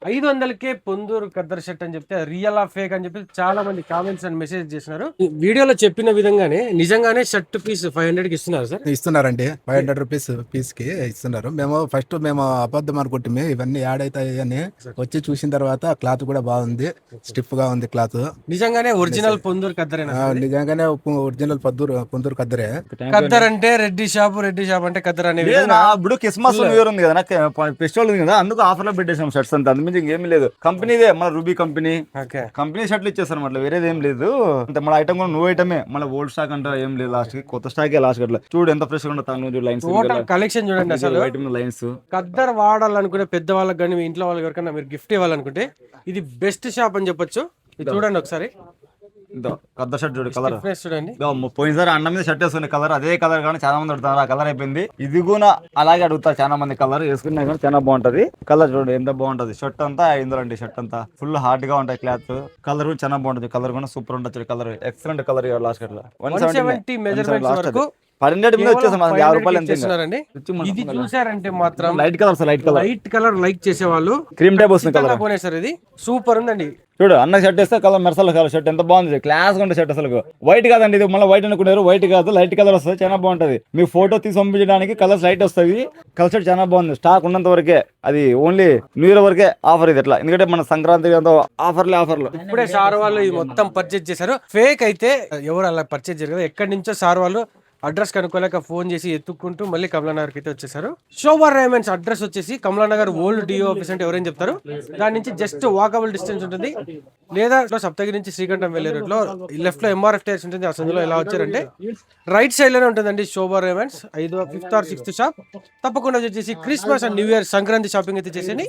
500కే Ponduru khaddar shirt అని చెప్తే real of fake అని చెప్పి చాలా మంది కామెంట్స్ అండ్ మెసేజ్ చేస్తున్నారు. ఈ వీడియోలో చెప్పిన విధంగానే నిజంగానే షర్ట్ పీస్ 500 కి ఇస్తున్నారు సార్. ఇస్తున్నారండి. 500 రూపీస్ పీస్ కి ఇస్తున్నారు. మేము అబద్ధం అనుకుంటే ఇవన్నీ యాడ్ అవుతాయి అని వచ్చి చూసిన తర్వాత క్లాత్ కూడా బాగుంది, స్టిఫ్ గా ఉంది క్లాత్. నిజంగానే ఒరిజినల్ పొందూరు ఖద్దరేనా సార్? నిజంగానే ఒరిజినల్ పొందూరు ఖద్దరే. ఖద్దర్ అంటే రెడ్డి షాప్ అంటే ఖద్దర్ అనే విధంగా. ఇప్పుడు క్రిస్మస్ న్యూ ఇయర్ ఉంది కదా, ఫెస్టివల్ ఉంది కదా, అందుకు ఆఫర్ లో పెట్టేసాం షర్ట్స్ అంతా. అందుమించి ఏమీ లేదు. కంపెనీదే మన రూబీ కంపెనీ షర్ట్లు ఇచ్చేస్తారు అట్లా, వేరేది ఏం లేదు. అంటే మన ఐటమ్ కూడా నువ్వు ఐటమే, మన ఓల్డ్ స్టాక్ అంటే ఏం లేదు. లాస్ట్ కి కొత్త స్టాక్ లాస్ట్ అట్లా చూడు ఎంత ఫ్రెష్ గా ఉంటుంది. లైన్స్ కలెక్షన్ చూడండి అసలు. లైన్స్ ఖద్దర్ వాడాలనుకునే పెద్ద వాళ్ళకి కానీ మీ ఇంట్లో వాళ్ళకి ఎవరికైనా మీరు గిఫ్ట్ ఇవ్వాలనుకుంటే ఇది బెస్ట్ షాప్ అని చెప్పొచ్చు. ఇది చూడండి ఒకసారి. ఖద్దర్ షర్ట్ చూడు, కలర్ చూడండి. పోయినసారి అన్న మీద షర్ట్ వేసుకునే కలర్ అదే కలర్ కానీ చాలా మంది అడుగుతారు. ఆ కలర్ అయిపోయింది. ఇది కూడా అలాగే అడుగుతారు చాలా మంది. కలర్ వేసుకున్నా కానీ చాలా బాగుంటది. కలర్ చూడండి ఎంత బాగుంటది. షర్ట్ అంతా ఇందులో షర్ట్ అంతా ఫుల్ హార్డ్ గా ఉంటాయి. క్లాత్ కలర్ కూడా చాలా బాగుంటది. కలర్ కూడా సూపర్ ఉంటుంది. Colour excellent colour. లాస్ట్ కట్లా 170 మెజర్మెంట్స్ వరకు 100 మీద వచ్చేసాం. 50 రూపాయలు ఎంత ఇది చూసారంటే మాత్రం light colour light colour like చేసే వాళ్ళు క్రీమ్ టైప్ వస్తుంది కలర్. కొనేసారు. ఇది సూపర్ ఉందండి. చూడు అన్న షర్ట్ వేస్తే కలర్ మెరసల కలర్ షర్ట్ ఎంత బాగుంది. క్లాస్ ఉంటే షర్ట్ అసలు వైట్ కాదండి. ఇది మళ్ళీ వైట్ అనుకున్నారు. వైట్ కాదు, లైట్ కలర్ వస్తుంది. చాలా బాగుంటది. మీ ఫోటో తీసి పంపించడానికి కలర్స్ లైట్ వస్తుంది. కలర్ షర్ట్ చాలా బాగుంది. స్టాక్ ఉన్నంత వరకే, అది ఓన్లీ న్యూ ఇయర్ వరకే ఆఫర్. ఇది ఎట్లా ఎందుకంటే మన సంక్రాంతి ఆఫర్లు ఇప్పుడే సార్ వాళ్ళు ఇది మొత్తం పర్చేజ్ చేశారు. ఫేక్ అయితే ఎవరు అలా పర్చేజ్ చేయరు కదా. ఎక్కడి నుంచో సార్ వాళ్ళు అడ్రస్ కనుక్కోలేక ఫోన్ చేసి ఎత్తుక్కుంటూ మళ్ళీ కమలానగర్ కి అయితే వచ్చేసారు. శోభా రేమండ్స్ అడ్రస్ వచ్చేసి కమలానగర్ ఓల్డ్ డిఓ ఆఫీస్ అంటే ఎవరైనా చెప్తారు. దాని నుంచి జస్ట్ వాకబుల్ డిస్టెన్స్ ఉంటుంది. లేదా సప్తగిరి నుంచి శ్రీకంఠం వెళ్లే రూట్ లో లెఫ్ట్ లో ఎంఆర్ఎఫ్ టైర్స్ ఉంటుంది. ఆ సందులో ఎలా వచ్చారంటే రైట్ సైడ్ లోనే ఉంటుందండి శోభా Raymond's. 5th or 6th shop. తప్పకుండా వచ్చేసి Christmas and new year Sankranti shopping అయితే చేసేయండి.